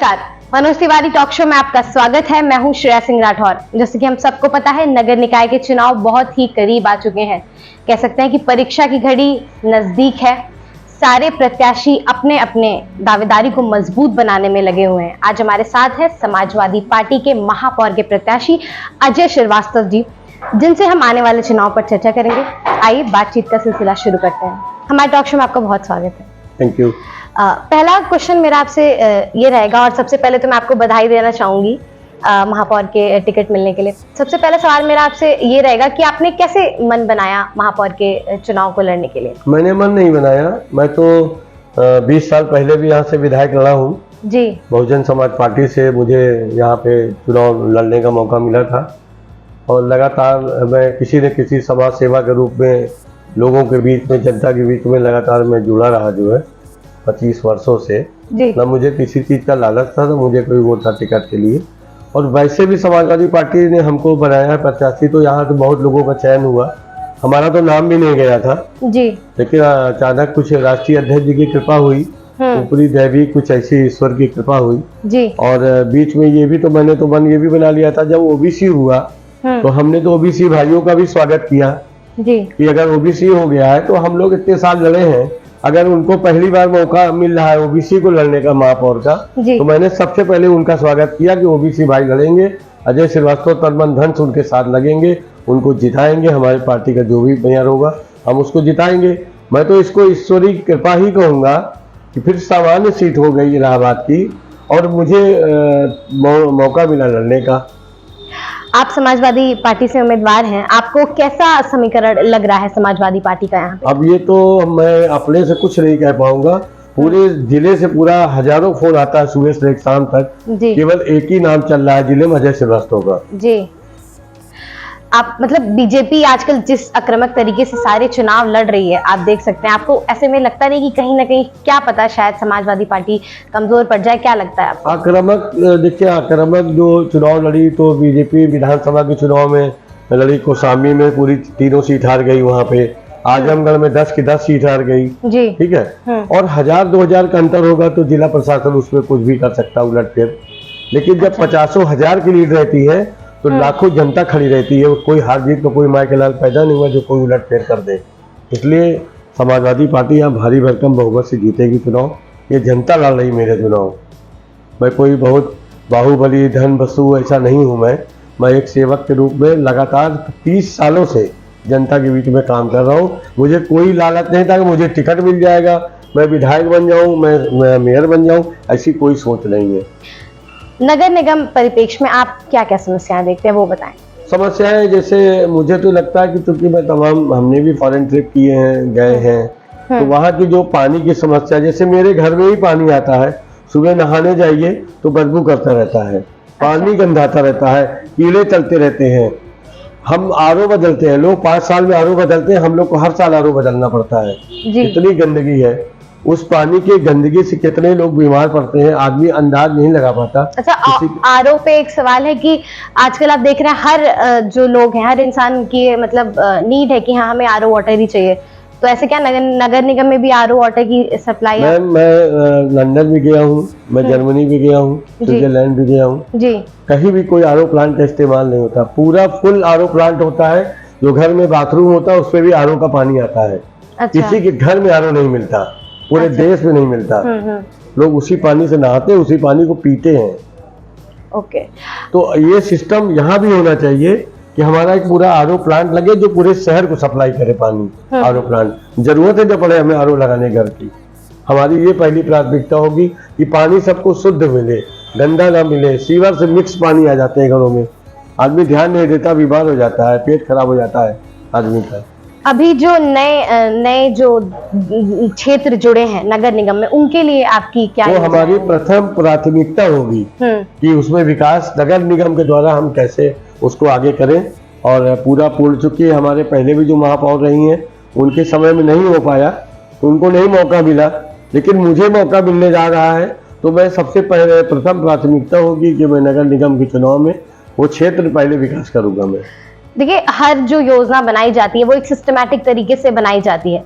नमस्कार, Manoj Tiwari talk show में आपका स्वागत है। मैं हूं श्रेया सिंह राठौर। जैसे कि हम सबको पता है, नगर निकाय के चुनाव बहुत ही करीब आ चुके हैं। कह सकते हैं कि परीक्षा की घड़ी नजदीक है। सारे प्रत्याशी अपने अपने दावेदारी को मजबूत बनाने में लगे हुए हैं। आज हमारे साथ है समाजवादी पार्टी के महापौर के प्रत्याशी अजय श्रीवास्तव जी, जिनसे हम आने वाले चुनाव पर चर्चा करेंगे। आइए बातचीत का सिलसिला शुरू करते हैं। हमारे टॉक शो में आपका बहुत स्वागत है। Thank you. पहला क्वेश्चन मेरा आपसे ये रहेगा, और सबसे पहले तो मैं आपको बधाई देना चाहूंगी महापौर के टिकट मिलने के लिए। सबसे पहला सवाल मेरा आपसे ये रहेगा कि आपने कैसे मन बनाया महापौर के चुनाव को लड़ने के लिए? मैंने मन नहीं बनाया, मैं तो 20 साल पहले भी यहाँ से विधायक लड़ा हूँ जी। बहुजन समाज पार्टी से मुझे यहाँ पे चुनाव लड़ने का मौका मिला था और लगातार मैं किसी न किसी समाज सेवा के रूप में लोगों के बीच में, जनता के बीच में लगातार मैं जुड़ा रहा जो है 25 वर्षों से। ना मुझे किसी चीज़ का लालच था, ना मुझे कोई वो था टिकट के लिए। और वैसे भी समाजवादी पार्टी ने हमको बनाया है प्रत्याशी, तो यहाँ तो बहुत लोगों का चयन हुआ। हमारा तो नाम भी नहीं गया था जी, लेकिन अचानक कुछ राष्ट्रीय अध्यक्ष जी की कृपा हुई, ऊपरी दैवी कुछ ऐसी ईश्वर की कृपा हुई जी। और बीच में ये भी तो मैंने तो मन ये भी बना लिया था, जब ओबीसी हुआ तो हमने तो ओबीसी भाइयों का भी स्वागत किया जी, कि अगर ओबीसी हो गया है तो हम लोग इतने साल लड़े हैं, अगर उनको पहली बार मौका मिल रहा है ओबीसी को लड़ने का महापौर का, तो मैंने सबसे पहले उनका स्वागत किया कि ओबीसी भाई लड़ेंगे। अजय श्रीवास्तव तन मन धन से उनके साथ लगेंगे, उनको जिताएंगे। हमारी पार्टी का जो भी मेयर होगा हम उसको जिताएंगे। मैं तो इसको ईश्वरीय कृपा ही कहूँगा कि फिर सामान्य सीट हो गई इलाहाबाद की और मुझे मौका मिला लड़ने का। आप समाजवादी पार्टी से उम्मीदवार हैं, आपको कैसा समीकरण लग रहा है समाजवादी पार्टी का यहाँ? अब ये तो मैं अपने से कुछ नहीं कह पाऊंगा, पूरे जिले से पूरा हजारों फोन आता है सुबह से एक शाम तक, केवल एक ही नाम चल रहा है जिले में, अजय श्रीवास्तव का जी। आप मतलब बीजेपी आजकल जिस आक्रामक तरीके से सारे चुनाव लड़ रही है, आप देख सकते हैं, आपको ऐसे में लगता नहीं कि कहीं ना कहीं, क्या पता, शायद समाजवादी पार्टी कमजोर पड़ जाए? क्या लगता है आपको? आक्रामक, देखिए आक्रामक जो चुनाव लड़ी तो बीजेपी विधानसभा के चुनाव में लड़ी, कौशाम्बी में पूरी 3 सीट हार गई, वहाँ पे आजमगढ़ में 10 की 10 सीट हार गई जी, ठीक है। और 1000-2000 का अंतर होगा तो जिला प्रशासन उसमें कुछ भी कर सकता है उलट फेर। लेकिन जब 50,000 की लीड रहती है तो लाखों जनता खड़ी रहती है, कोई हार जीत को कोई माय के लाल पैदा नहीं हुआ जो कोई उलट फेर कर दे। इसलिए समाजवादी पार्टी यहाँ भारी भरकम बहुमत से जीतेगी चुनाव। ये जनता लड़ रही मेरे चुनाव। मैं कोई बहुत बाहुबली धन वसु ऐसा नहीं हूँ। मैं एक सेवक के रूप में लगातार 30 सालों से जनता के बीच में काम कर रहा हूँ। मुझे कोई लालच नहीं था कि मुझे टिकट मिल जाएगा, मैं विधायक बन जाऊँ, मैं मेयर बन जाऊँ, ऐसी कोई सोच नहीं है। नगर निगम परिप्रेक्ष्य में आप क्या क्या समस्याएं देखते हैं, वो बताएं। समस्याएं जैसे मुझे तो लगता है कि चूंकि मैं हमने भी फॉरेन ट्रिप किए हैं, गए हैं, तो वहाँ की जो पानी की समस्या, जैसे मेरे घर में ही पानी आता है, सुबह नहाने जाइए तो बदबू करता रहता है, पानी गंधाता रहता है, कीड़े चलते रहते हैं। हम आरओ बदलते हैं, लोग 5 साल में आरओ बदलते हैं, हम लोग को हर साल आरओ बदलना पड़ता है। इतनी गंदगी है, उस पानी के गंदगी से कितने लोग बीमार पड़ते हैं, आदमी अंदाज नहीं लगा पाता। अच्छा, आरओ पे एक सवाल है कि आजकल आप देख रहे हैं हर जो लोग हैं, हर इंसान की मतलब नीड है कि हाँ हमें आरओ वाटर ही चाहिए, तो ऐसे क्या नगर निगम में भी आरओ वाटर की सप्लाई है? मैं लंदन भी गया हूँ, मैं जर्मनी भी गया हूँ, स्विट्जरलैंड भी गया हूँ जी, कहीं भी कोई आरओ प्लांट का इस्तेमाल नहीं होता। पूरा फुल आरओ प्लांट होता है, जो घर में बाथरूम होता है उसमें भी आरओ का पानी आता है। किसी के घर में आरओ नहीं मिलता, पूरे देश में नहीं मिलता। लोग उसी पानी से नहाते हैं, उसी पानी को पीते हैं। ओके, तो ये सिस्टम यहाँ भी होना चाहिए कि हमारा एक पूरा आरओ प्लांट लगे जो पूरे शहर को सप्लाई करे पानी। आरओ प्लांट जरूरत है जब पड़े हमें आरओ लगाने घर की। हमारी ये पहली प्राथमिकता होगी कि पानी सबको शुद्ध मिले, गंदा ना मिले। सीवर से मिक्स पानी आ जाते हैं घरों में, आदमी ध्यान नहीं देता, बीमार हो जाता है, पेट खराब हो जाता है आदमी का। अभी जो नए जो क्षेत्र जुड़े हैं नगर निगम में, उनके लिए आपकी क्या? तो हमारी प्रथम प्राथमिकता होगी कि उसमें विकास नगर निगम के द्वारा हम कैसे उसको आगे करें। और पूरा पूर्ण चुकी है, हमारे पहले भी जो महापौर रही हैं उनके समय में नहीं हो पाया, उनको नहीं मौका मिला, लेकिन मुझे मौका मिलने जा रहा है। तो मैं सबसे पहले प्रथम प्राथमिकता होगी कि मैं नगर निगम के चुनाव में वो क्षेत्र पहले विकास करूंगा मैं। देखिए, हर जो योजना बनाई जाती है वो एक सिस्टमैटिक तरीके से बनाई जाती है।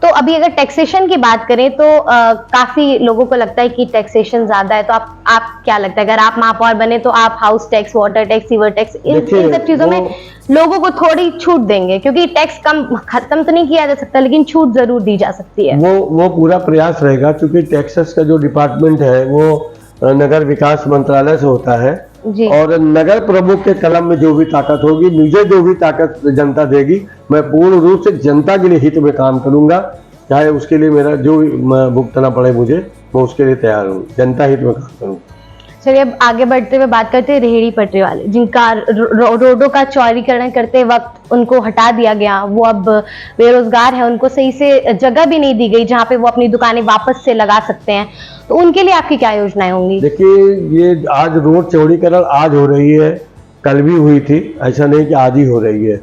तो अभी अगर टैक्सेशन की बात करें तो काफी लोगों को लगता है कि टैक्सेशन ज्यादा है, तो आप क्या लगता है, अगर आप महापौर बने तो आप house tax, water tax, sewer tax, इन सब चीजों में लोगों को थोड़ी छूट देंगे? क्योंकि टैक्स कम खत्म तो नहीं किया जा सकता, लेकिन छूट जरूर दी जा सकती है। वो पूरा प्रयास रहेगा, क्योंकि टैक्सेस का जो डिपार्टमेंट है वो नगर विकास मंत्रालय से होता है जी। और नगर प्रमुख के कलम में जो भी ताकत होगी, मुझे जो भी ताकत जनता देगी, मैं पूर्ण रूप से जनता के लिए हित में काम करूंगा, चाहे उसके लिए मेरा जो भी भुगतना पड़े मुझे, मैं उसके लिए तैयार हूँ, जनता हित में काम करूँगा। चलिए, अब आगे बढ़ते हुए बात करते हैं रेहड़ी पटरी वाले, जिनका रोडों का चौड़ीकरण करते वक्त उनको हटा दिया गया, वो अब बेरोजगार है, उनको सही से जगह भी नहीं दी गई जहाँ पे वो अपनी दुकानें वापस से लगा सकते हैं, तो उनके लिए आपकी क्या योजनाएं होंगी? देखिए, ये आज रोड चौड़ीकरण आज हो रही है, कल भी हुई थी, ऐसा नहीं कि आज ही हो रही है।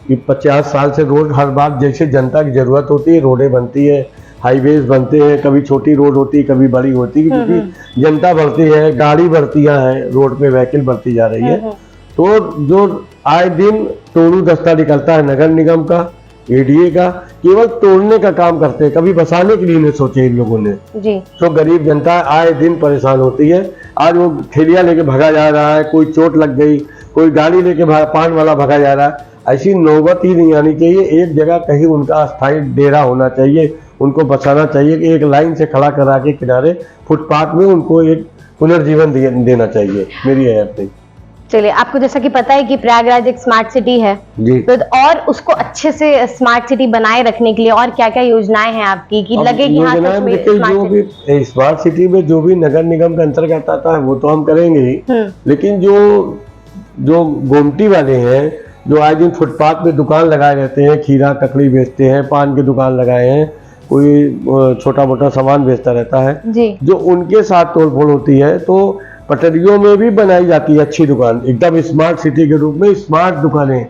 कि 50 साल से रोड हर बार जैसे जनता की जरूरत होती है रोडें बनती है, हाईवेज बनते हैं, कभी छोटी रोड होती है, कभी बड़ी होती है, क्योंकि जनता बढ़ती है, गाड़ी बढ़तियां हैं, रोड पे व्हीकल बढ़ती जा रही है। तो जो आए दिन तोड़ू दस्ता निकलता है नगर निगम का, एडीए का, केवल तोड़ने का काम करते हैं, कभी बसाने के लिए नहीं सोचे इन लोगों ने जी। तो गरीब जनता आए दिन परेशान होती है। आज वो ठेलिया लेके भगा जा रहा है, कोई चोट लग गई, कोई गाड़ी लेके पान वाला भगा जा रहा है, ऐसी नौबत ही नहीं आनी चाहिए। एक जगह कहीं उनका अस्थायी डेरा होना चाहिए, उनको बसाना चाहिए कि एक लाइन से खड़ा करा के किनारे फुटपाथ में उनको एक पुनर्जीवन देना चाहिए, मेरी है अपनी। चलिए, आपको जैसा कि पता है कि प्रयागराज एक स्मार्ट सिटी है जी, तो और उसको अच्छे से स्मार्ट सिटी बनाए रखने के लिए और क्या क्या योजनाएं हैं आपकी कि लगे कि हाँ सच में स्मार्ट सिटी में जो भी नगर निगम के अंतर्गत आता है वो तो हम करेंगे ही, लेकिन जो गोमटी वाले हैं, जो आए दिन फुटपाथ पे दुकान लगाए रहते हैं, खीरा ककड़ी बेचते हैं, पान की दुकान लगाए हैं, कोई छोटा मोटा सामान बेचता रहता है जी, जो उनके साथ तोड़फोड़ होती है, तो पटरियों में भी बनाई जाती है अच्छी दुकान, एकदम स्मार्ट सिटी के रूप में स्मार्ट दुकानें,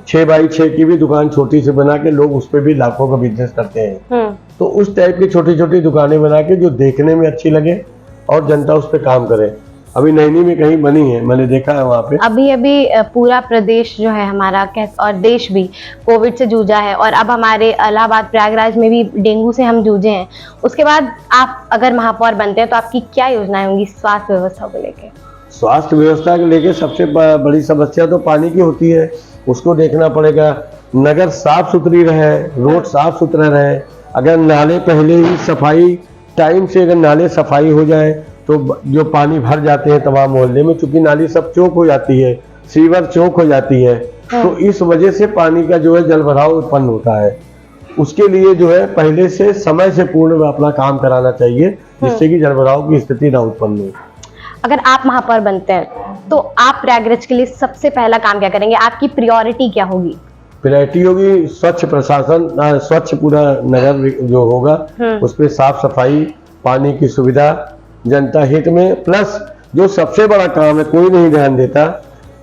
6x6 की भी दुकान छोटी से बना के लोग उस पर भी लाखों का बिजनेस करते हैं। तो उस टाइप की छोटी छोटी दुकानें बना के जो देखने में अच्छी लगे और जनता उस पर काम करे। अभी नैनी में कहीं बनी है, मैंने देखा है वहाँ पे। अभी पूरा प्रदेश जो है हमारा और देश भी कोविड से जूझा है, और अब हमारे इलाहाबाद प्रयागराज में भी डेंगू से हम जूझे हैं। उसके बाद आप अगर महापौर बनते हैं तो आपकी क्या योजनाएं होंगी स्वास्थ्य व्यवस्था को लेके? स्वास्थ्य व्यवस्था को लेके सबसे बड़ी समस्या तो पानी की होती है, उसको देखना पड़ेगा। नगर साफ सुथरी रहे, रोड साफ सुथरा रहे, अगर नाले पहले ही सफाई टाइम से, अगर नाले सफाई हो जाए तो जो पानी भर जाते हैं तमाम मोहल्ले में, चूंकि नाली सब चौक हो जाती है, सीवर चौक हो जाती है, तो इस वजह से पानी का जो है जल भराव उत्पन्न होता है। उसके लिए जो है पहले से समय से पूर्ण अपना काम कराना चाहिए, जिससे कि जल भराव की स्थिति ना उत्पन्न हो। अगर आप महापौर बनते हैं तो आप प्रयागराज के लिए सबसे पहला काम क्या करेंगे? आपकी प्रायोरिटी क्या होगी? प्रायोरिटी होगी स्वच्छ प्रशासन, स्वच्छ पूरा नगर जो होगा उस पर साफ सफाई, पानी की सुविधा, जनता हित में, प्लस जो सबसे बड़ा काम है कोई नहीं ध्यान देता,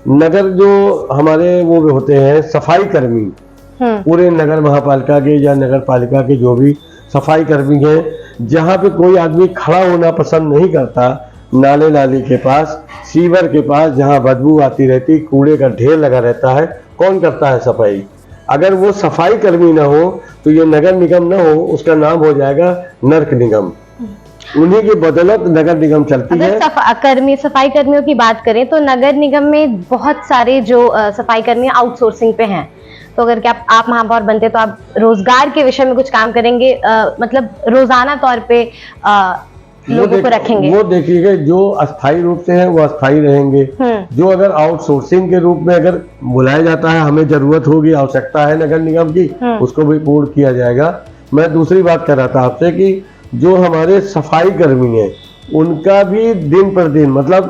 नगर जो हमारे वो होते हैं सफाई कर्मी, पूरे नगर महापालिका के या नगर पालिका के जो भी सफाई कर्मी हैं, जहाँ पे कोई आदमी खड़ा होना पसंद नहीं करता, नाले के पास, सीवर के पास जहाँ बदबू आती रहती, कूड़े का ढेर लगा रहता है, कौन करता है सफाई? अगर वो सफाई कर्मी ना हो तो ये नगर निगम ना हो, उसका नाम हो जाएगा नर्क निगम। उन्हीं की बदौलत नगर निगम चलती है। सफाई कर्मियों की बात करें तो नगर निगम में बहुत सारे जो सफाई कर्मी आउटसोर्सिंग पे हैं, तो अगर क्या आप महापौर बनते तो आप रोजगार के विषय में कुछ काम करेंगे, मतलब रोजाना तौर पे लोगों को रखेंगे? वो देखिएगा, जो अस्थायी रूप से है वो अस्थायी रहेंगे, जो अगर आउटसोर्सिंग के रूप में अगर बुलाया जाता है, हमें जरूरत होगी, आवश्यकता है नगर निगम की, उसको भी पूर्ण किया जाएगा। मैं दूसरी बात कर रहा था आपसे कि जो हमारे सफाई कर्मी हैं उनका भी दिन पर दिन, मतलब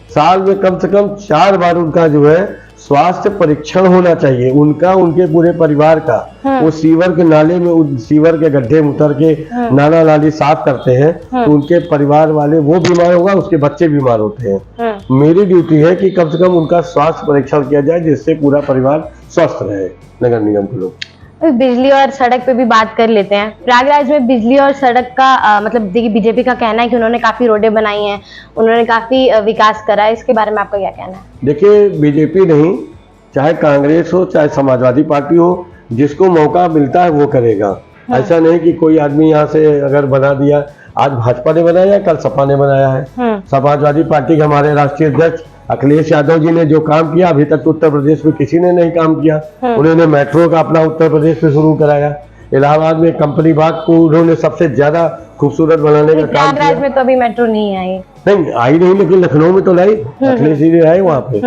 साल में कम से कम 4 बार उनका जो है स्वास्थ्य परीक्षण होना चाहिए, उनका, उनके पूरे परिवार का। वो सीवर के नाले में, सीवर के गड्ढे में उतर के नाला नाली साफ करते हैं, तो उनके परिवार वाले वो बीमार होगा, उसके बच्चे बीमार होते हैं। मेरी ड्यूटी है कि कम से कम उनका स्वास्थ्य परीक्षण किया जाए, जिससे पूरा परिवार स्वस्थ रहे। नगर निगम के लोग बिजली और सड़क पे भी बात कर लेते हैं। प्रयागराज में बिजली और सड़क का मतलब देखिए, बीजेपी का कहना है कि उन्होंने काफी रोडें बनाई हैं, उन्होंने काफी विकास करा है, इसके बारे में आपका क्या कहना है? देखिए, बीजेपी नहीं, चाहे कांग्रेस हो चाहे समाजवादी पार्टी हो, जिसको मौका मिलता है वो करेगा। ऐसा नहीं कि कोई आदमी यहाँ से अगर बना दिया, आज भाजपा ने बनाया, कल सपा ने बनाया है। समाजवादी पार्टी के हमारे राष्ट्रीय अध्यक्ष अखिलेश यादव जी ने जो काम किया, अभी तक उत्तर प्रदेश में किसी ने नहीं काम किया। उन्होंने मेट्रो का अपना उत्तर प्रदेश में शुरू कराया। इलाहाबाद में कंपनी बाग को उन्होंने सबसे ज्यादा खूबसूरत बनाने का काम किया। में तो अभी मेट्रो नहीं आई। नहीं आई नहीं, लेकिन लखनऊ में तो लाई, अखिलेश जी ने आई वहाँ पे।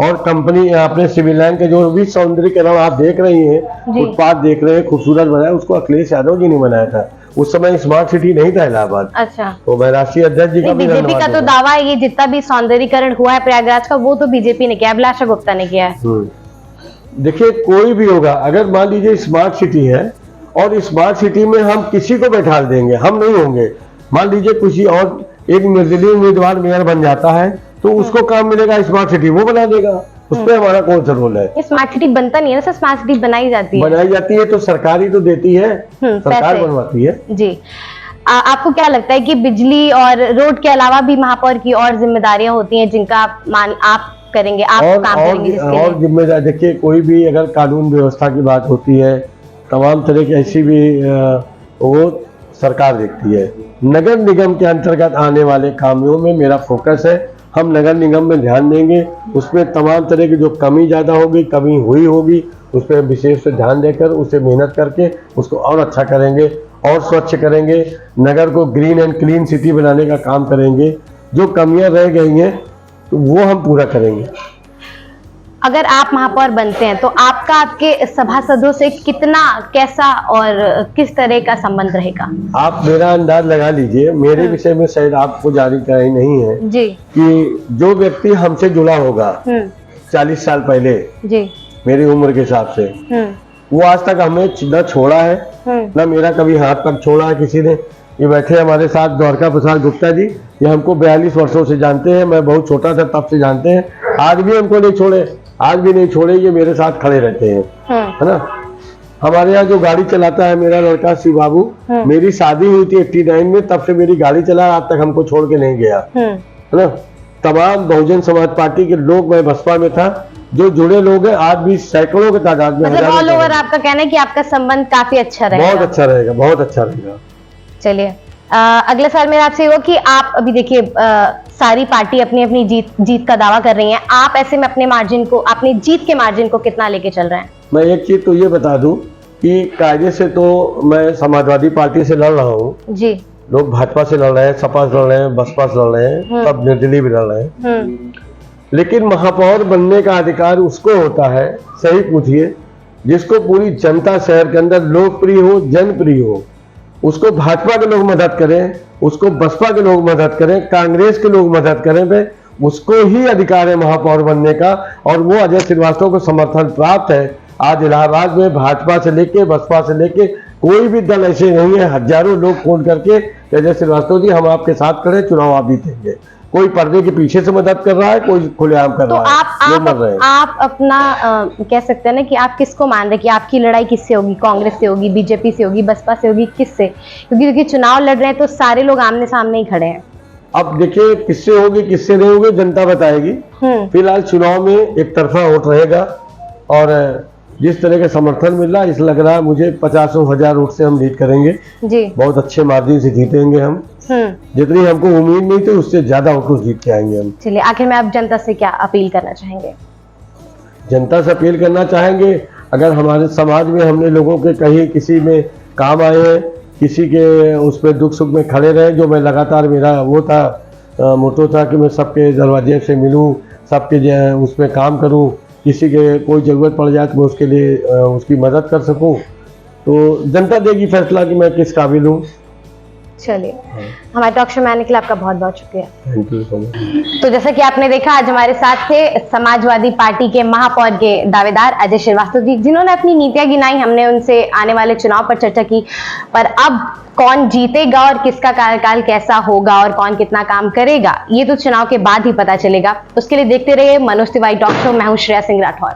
और कंपनी अपने सिविल लाइन के जो भी सौंदर्यीकरण आप देख रही हैं, फुटपाथ देख रहे हैं, खूबसूरत बनाया, उसको अखिलेश यादव जी ने बनाया था। उस समय स्मार्ट सिटी नहीं था इलाहाबाद। अच्छा, तो मैं राष्ट्रीय अध्यक्ष जी का भी बीजेपी का तो दावा है, ये जितना भी सौंदर्यीकरण हुआ है प्रयागराज का, वो तो बीजेपी ने किया, अभिलाषा गुप्ता ने किया है। देखिए, कोई भी होगा, अगर मान लीजिए स्मार्ट सिटी है और स्मार्ट सिटी में हम किसी को बैठा देंगे, हम नहीं होंगे, मान लीजिए किसी और एक निर्दलीय उम्मीदवार मेयर बन जाता है, तो उसको काम मिलेगा स्मार्ट सिटी, वो बना देगा, उस पर हमारा कौन सा रोल है? स्मार्ट सिटी बनता नहीं है ना सर, स्मार्ट सिटी बनाई जाती है तो सरकार ही तो देती है, सरकार बनवाती है जी। आपको क्या लगता है कि बिजली और रोड के अलावा भी महापौर की और जिम्मेदारियां होती हैं जिनका आप करेंगे, आप काम करेंगे? और जिम्मेदारी देखिए, कोई भी अगर कानून व्यवस्था की बात होती है, तमाम तरह की ऐसी भी वो सरकार देखती है। नगर निगम के अंतर्गत आने वाले कामों में मेरा फोकस है, हम नगर निगम में ध्यान देंगे, उसमें तमाम तरह की जो कमी ज़्यादा होगी, कमी हुई होगी, उस पर विशेष से ध्यान देकर उसे मेहनत करके उसको और अच्छा करेंगे और स्वच्छ करेंगे। नगर को ग्रीन एंड क्लीन सिटी बनाने का काम करेंगे। जो कमियां रह गई हैं तो वो हम पूरा करेंगे। अगर आप महापौर बनते हैं तो आपका आपके सभासदों से कितना, कैसा और किस तरह का संबंध रहेगा? आप मेरा अंदाज लगा लीजिए, मेरे विषय में शायद आपको जानकारी नहीं है जी, कि जो व्यक्ति हमसे जुड़ा होगा 40 साल पहले जी, मेरी उम्र के हिसाब से, वो आज तक हमें न छोड़ा है, न मेरा कभी हाथ तक छोड़ा है किसी ने। ये बैठे हमारे साथ द्वारका प्रसाद गुप्ता जी, ये हमको 42 वर्षों से जानते हैं, मैं बहुत छोटा था तब से जानते हैं, आज भी हमको नहीं छोड़े, आज भी नहीं छोड़े, ये मेरे साथ खड़े रहते हैं, है ना। हमारे यहाँ जो गाड़ी चलाता है मेरा लड़का शिव बाबू, मेरी शादी हुई थी 89 में, तब से मेरी गाड़ी चला, आज तक हमको छोड़ के नहीं गया, है ना। तमाम बहुजन समाज पार्टी के लोग, मैं बसपा में था, जो जुड़े लोग हैं आज भी सैकड़ों के तादाद में। मतलब ऑल ओवर आपका कहना है कि आपका संबंध काफी अच्छा रहेगा? बहुत अच्छा रहेगा, बहुत अच्छा रहेगा। चलिए, अगले साल मेरा आपसे होगा कि आप अभी देखिए सारी पार्टी अपनी अपनी जीत का दावा कर रही है, आप ऐसे में अपने मार्जिन को, अपनी जीत के मार्जिन को कितना लेके चल रहे हैं? मैं एक चीज तो ये बता दूं कि कायदे से तो मैं समाजवादी पार्टी से लड़ रहा हूँ जी, लोग भाजपा से लड़ रहे हैं, सपा से लड़ रहे हैं, बसपा से लड़ रहे हैं, सब निर्दलीय भी लड़ रहे हैं, लेकिन महापौर बनने का अधिकार उसको होता है, सही पूछिए, जिसको पूरी जनता शहर के अंदर लोकप्रिय हो, जनप्रिय हो। उसको भाजपा के लोग मदद करें, उसको बसपा के लोग मदद करें, कांग्रेस के लोग मदद करें, वे उसको ही अधिकार है महापौर बनने का, और वो अजय श्रीवास्तव को समर्थन प्राप्त है। आज इलाहाबाद में भाजपा से लेके बसपा से लेके कोई भी दल ऐसे नहीं है, हजारों लोग फोन करके अजय श्रीवास्तव जी हम आपके साथ खड़े, चुनाव आप जीतेंगे। कोई पर्दे के पीछे से मदद कर रहा है, कोई खुलेआम कर रहा है। आप अपना कह सकते हैं ना कि आप किसको मान रहे हैं कि आपकी लड़ाई किससे होगी? कांग्रेस से होगी, बीजेपी से होगी, बसपा से होगी, किससे? क्योंकि चुनाव लड़ रहे हैं तो सारे लोग आमने सामने ही खड़े हैं। अब देखिए, किससे होगी किससे नहीं होगी जनता बताएगी। फिलहाल चुनाव में एक तरफा वोट रहेगा, और जिस तरह का समर्थन मिल रहा है, इस लग रहा है मुझे 50,000 वोट से हम लीड करेंगे जी, बहुत अच्छे मार्जिन से जीतेंगे हम। जितनी हमको उम्मीद नहीं थी उससे ज्यादा वोट जीत के आएंगे हम। चलिए, आखिर में आप जनता से क्या अपील करना चाहेंगे? जनता से अपील करना चाहेंगे, अगर हमारे समाज में हमने लोगों के कहीं किसी में काम आए हैं, किसी के उस पर दुख सुख में खड़े रहे, जो मैं लगातार, मेरा वो था मोटो था कि मैं सबके दरवाजे से मिलूं, सबके उसमें काम करूं, किसी के कोई ज़रूरत पड़ जाए तो मैं उसके लिए उसकी मदद कर सकूं, तो जनता देगी फैसला कि मैं किस काबिल हूँ। चलिए, हमारे टॉक शो में आने के लिए आपका बहुत बहुत शुक्रिया। Thank you so much. तो जैसा कि आपने देखा, आज हमारे साथ थे समाजवादी पार्टी के महापौर के दावेदार अजय श्रीवास्तव जी, जिन्होंने अपनी नीतियां गिनाई। हमने उनसे आने वाले चुनाव पर चर्चा की, पर अब कौन जीतेगा और किसका कार्यकाल कैसा होगा और कौन कितना काम करेगा, ये तो चुनाव के बाद ही पता चलेगा। उसके लिए देखते रहिए मनोज तिवारी टॉक शो। मैं हूं श्रेया सिंह राठौर।